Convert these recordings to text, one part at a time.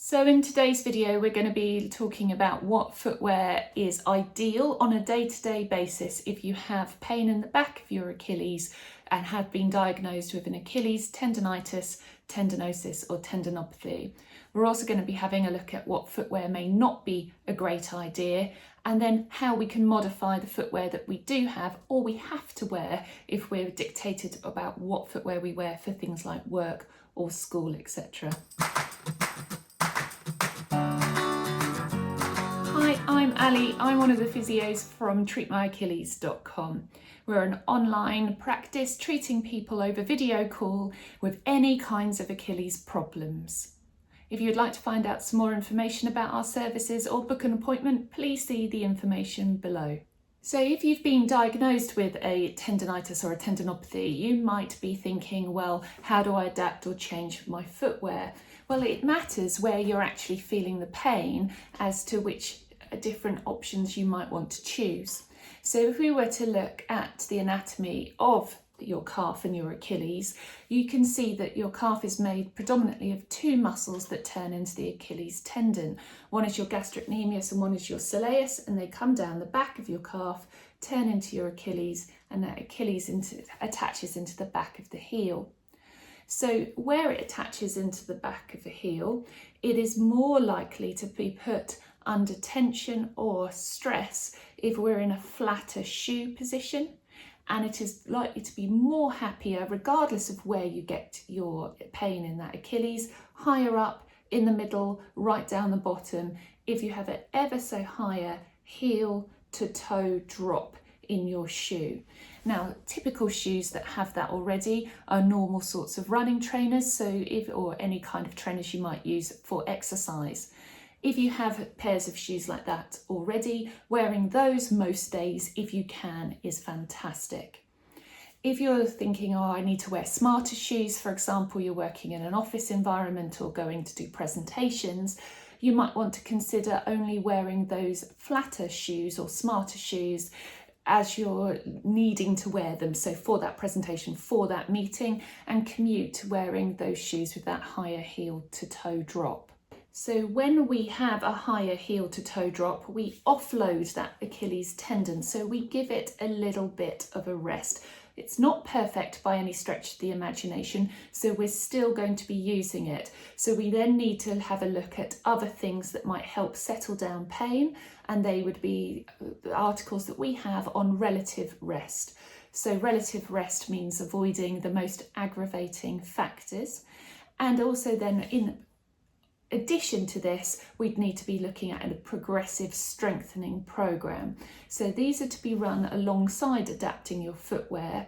So in today's video, we're going to be talking about what footwear is ideal on a day-to-day basis if you have pain in the back of your Achilles and have been diagnosed with an Achilles tendonitis, tendinosis or tendinopathy. We're also going to be having a look at what footwear may not be a great idea, and then how we can modify the footwear that we do have or we have to wear if we're dictated about what footwear we wear for things like work or school, etc. Hi, I'm Ali. I'm one of the physios from treatmyachilles.com. We're an online practice treating people over video call with any kinds of Achilles problems. If you'd like to find out some more information about our services or book an appointment, please see the information below. So if you've been diagnosed with a tendonitis or a tendinopathy, you might be thinking, well, how do I adapt or change my footwear? Well, it matters where you're actually feeling the pain as to which different options you might want to choose. So if we were to look at the anatomy of your calf and your Achilles, you can see that your calf is made predominantly of two muscles that turn into the Achilles tendon. One is your gastrocnemius and one is your soleus, and they come down the back of your calf, turn into your Achilles, and that Achilles attaches into the back of the heel. So where it attaches into the back of the heel, it is more likely to be put under tension or stress if we're in a flatter shoe position, and it is likely to be more happier regardless of where you get your pain in that Achilles, higher up, in the middle, right down the bottom, if you have an ever so higher heel to toe drop in your shoe. Now, typical shoes that have that already are normal sorts of running trainers, or any kind of trainers you might use for exercise. If you have pairs of shoes like that already, wearing those most days, if you can, is fantastic. If you're thinking, oh, I need to wear smarter shoes, for example, you're working in an office environment or going to do presentations, you might want to consider only wearing those flatter shoes or smarter shoes as you're needing to wear them. So for that presentation, for that meeting, and commute, wearing those shoes with that higher heel to toe drop. So when we have a higher heel to toe drop, we offload that Achilles tendon. So we give it a little bit of a rest. It's not perfect by any stretch of the imagination, so we're still going to be using it. So we then need to have a look at other things that might help settle down pain, and they would be the articles that we have on relative rest. So relative rest means avoiding the most aggravating factors, and also then in addition to this, we'd need to be looking at a progressive strengthening program. So these are to be run alongside adapting your footwear.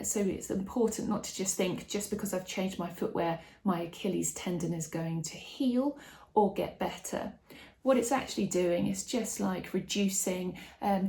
So it's important not to just think, just because I've changed my footwear, my Achilles tendon is going to heal or get better. What it's actually doing is just like reducing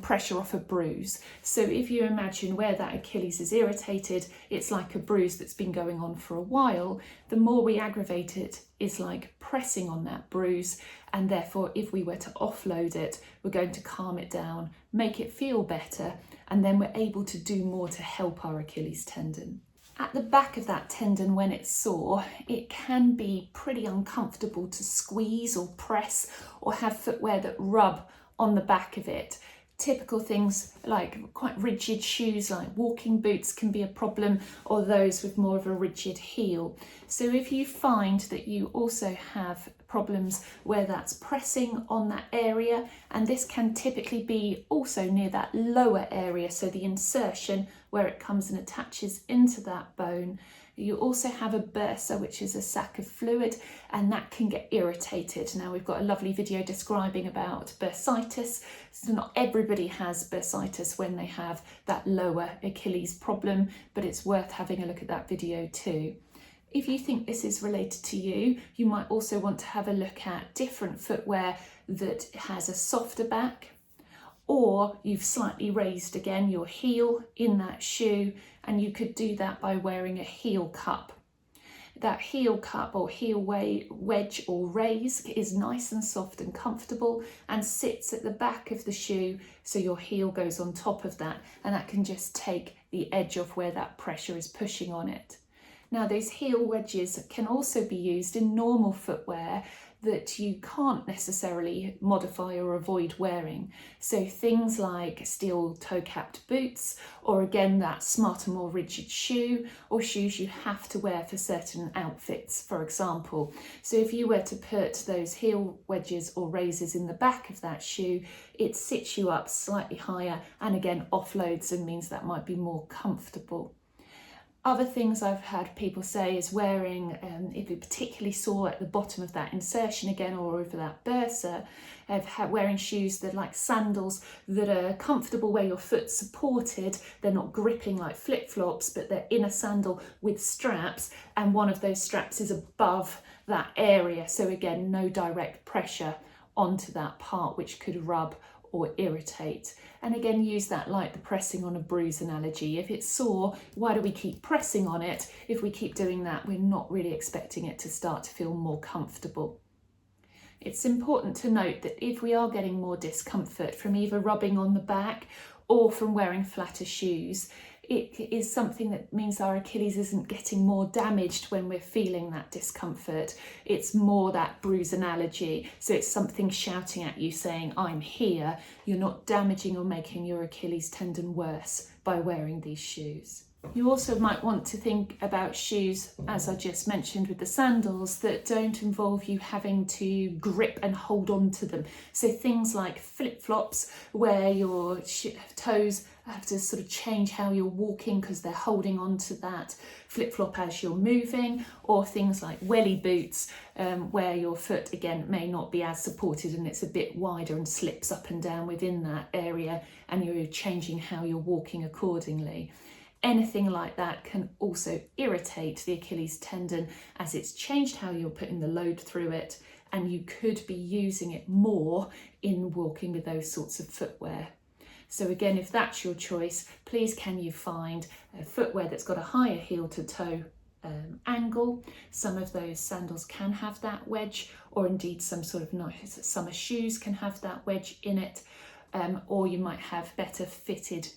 pressure off a bruise. So if you imagine where that Achilles is irritated, it's like a bruise that's been going on for a while. The more we aggravate it, is like pressing on that bruise, and therefore if we were to offload it, we're going to calm it down, make it feel better, and then we're able to do more to help our Achilles tendon. At the back of that tendon, when it's sore, it can be pretty uncomfortable to squeeze or press or have footwear that rub on the back of it. Typical things like quite rigid shoes like walking boots can be a problem, or those with more of a rigid heel. So if you find that you also have problems where that's pressing on that area, and this can typically be also near that lower area, so the insertion where it comes and attaches into that bone. You also have a bursa, which is a sac of fluid, and that can get irritated. Now, we've got a lovely video describing about bursitis. So not everybody has bursitis when they have that lower Achilles problem, but it's worth having a look at that video too. If you think this is related to you, you might also want to have a look at different footwear that has a softer back, or you've slightly raised again your heel in that shoe, and you could do that by wearing a heel cup. That heel cup or heel wedge or raise is nice and soft and comfortable and sits at the back of the shoe, so your heel goes on top of that, and that can just take the edge off where that pressure is pushing on it. Now those heel wedges can also be used in normal footwear that you can't necessarily modify or avoid wearing. So things like steel toe-capped boots, or again that smarter, more rigid shoe, or shoes you have to wear for certain outfits, for example. So if you were to put those heel wedges or raises in the back of that shoe, it sits you up slightly higher and again offloads and means that might be more comfortable. Other things I've had people say is wearing, if you particularly sore at the bottom of that insertion again or over that bursa, wearing shoes that are like sandals that are comfortable where your foot's supported. They're not gripping like flip-flops, but they're in a sandal with straps, and one of those straps is above that area. So again, no direct pressure onto that part, which could rub or irritate. And again, use that like the pressing on a bruise analogy. If it's sore, why do we keep pressing on it? If we keep doing that, we're not really expecting it to start to feel more comfortable. It's important to note that if we are getting more discomfort from either rubbing on the back or from wearing flatter shoes, it is something that means our Achilles isn't getting more damaged when we're feeling that discomfort. It's more that bruise analogy. So it's something shouting at you saying, I'm here. You're not damaging or making your Achilles tendon worse by wearing these shoes. You also might want to think about shoes, as I just mentioned with the sandals, that don't involve you having to grip and hold on to them. So things like flip-flops, where your toes have to sort of change how you're walking because they're holding on to that flip-flop as you're moving, or things like welly boots, where your foot again may not be as supported and it's a bit wider and slips up and down within that area, and you're changing how you're walking accordingly. Anything like that can also irritate the Achilles tendon as it's changed how you're putting the load through it, and you could be using it more in walking with those sorts of footwear. So again, if that's your choice, please can you find a footwear that's got a higher heel to toe angle. Some of those sandals can have that wedge, or indeed some sort of nice summer shoes can have that wedge in it, or you might have better fitted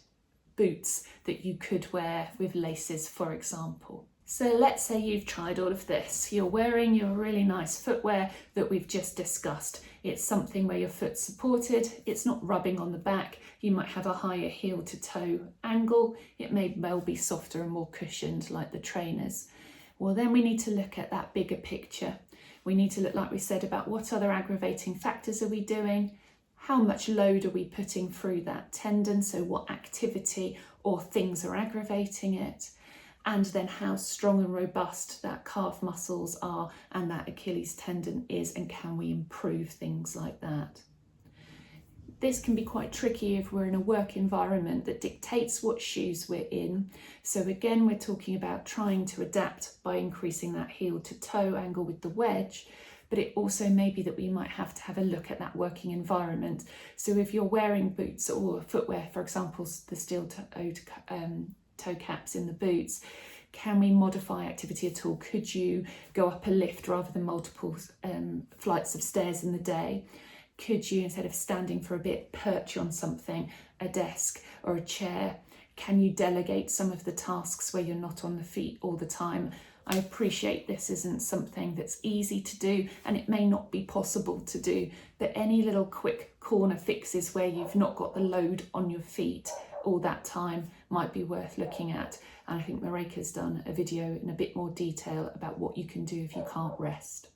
boots that you could wear with laces, for example. So let's say you've tried all of this. You're wearing your really nice footwear that we've just discussed. It's something where your foot's supported, it's not rubbing on the back, you might have a higher heel to toe angle, it may well be softer and more cushioned like the trainers. Well, then we need to look at that bigger picture. We need to look, like we said, about what other aggravating factors are we doing? How much load are we putting through that tendon? So what activity or things are aggravating it? And then how strong and robust that calf muscles are and that Achilles tendon is, and can we improve things like that? This can be quite tricky if we're in a work environment that dictates what shoes we're in. So again, we're talking about trying to adapt by increasing that heel to toe angle with the wedge. But it also may be that we might have to have a look at that working environment. So if you're wearing boots or footwear, for example, the steel toe caps in the boots, can we modify activity at all? Could you go up a lift rather than multiple flights of stairs in the day? Could you, instead of standing for a bit, perch on something, a desk or a chair? Can you delegate some of the tasks where you're not on the feet all the time? I appreciate this isn't something that's easy to do, and it may not be possible to do, but any little quick corner fixes where you've not got the load on your feet all that time might be worth looking at. And I think Marika's done a video in a bit more detail about what you can do if you can't rest.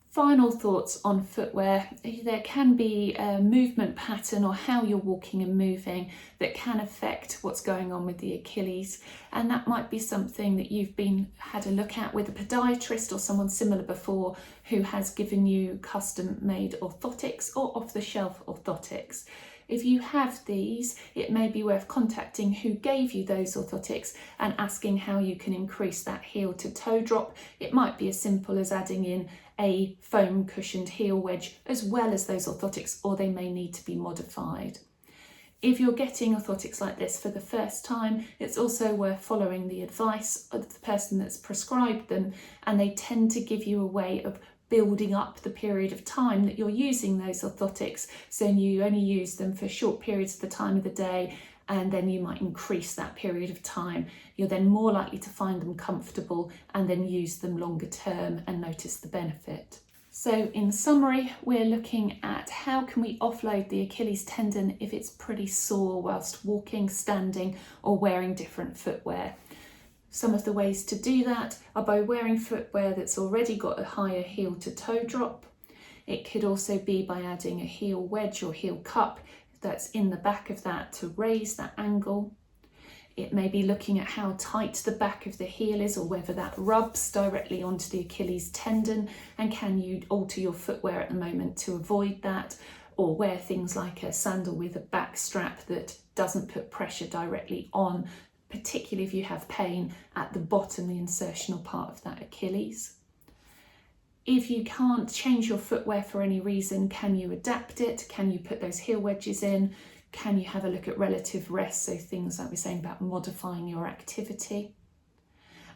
Final thoughts on footwear. There can be a movement pattern or how you're walking and moving that can affect what's going on with the Achilles, and that might be something that you've had a look at with a podiatrist or someone similar before who has given you custom made orthotics or off-the-shelf orthotics. If you have these, it may be worth contacting who gave you those orthotics and asking how you can increase that heel to toe drop. It might be as simple as adding in a foam cushioned heel wedge as well as those orthotics, or they may need to be modified. If you're getting orthotics like this for the first time, it's also worth following the advice of the person that's prescribed them, and they tend to give you a way of building up the period of time that you're using those orthotics, so you only use them for short periods of the time of the day, and then you might increase that period of time. You're then more likely to find them comfortable and then use them longer term and notice the benefit. So in summary, we're looking at how can we offload the Achilles tendon if it's pretty sore whilst walking, standing, or wearing different footwear. Some of the ways to do that are by wearing footwear that's already got a higher heel to toe drop. It could also be by adding a heel wedge or heel cup that's in the back of that to raise that angle. It may be looking at how tight the back of the heel is or whether that rubs directly onto the Achilles tendon, and can you alter your footwear at the moment to avoid that, or wear things like a sandal with a back strap that doesn't put pressure directly on, particularly if you have pain at the bottom, the insertional part of that Achilles. If you can't change your footwear for any reason, can you adapt it? Can you put those heel wedges in? Can you have a look at relative rest? So things like we're saying about modifying your activity.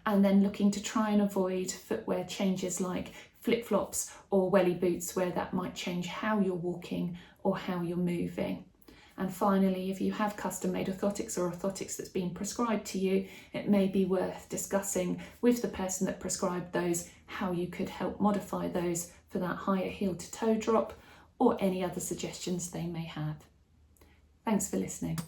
And then looking to try and avoid footwear changes like flip-flops or welly boots, where that might change how you're walking or how you're moving. And finally, if you have custom-made orthotics or orthotics that's been prescribed to you, it may be worth discussing with the person that prescribed those how you could help modify those for that higher heel to toe drop or any other suggestions they may have. Thanks for listening.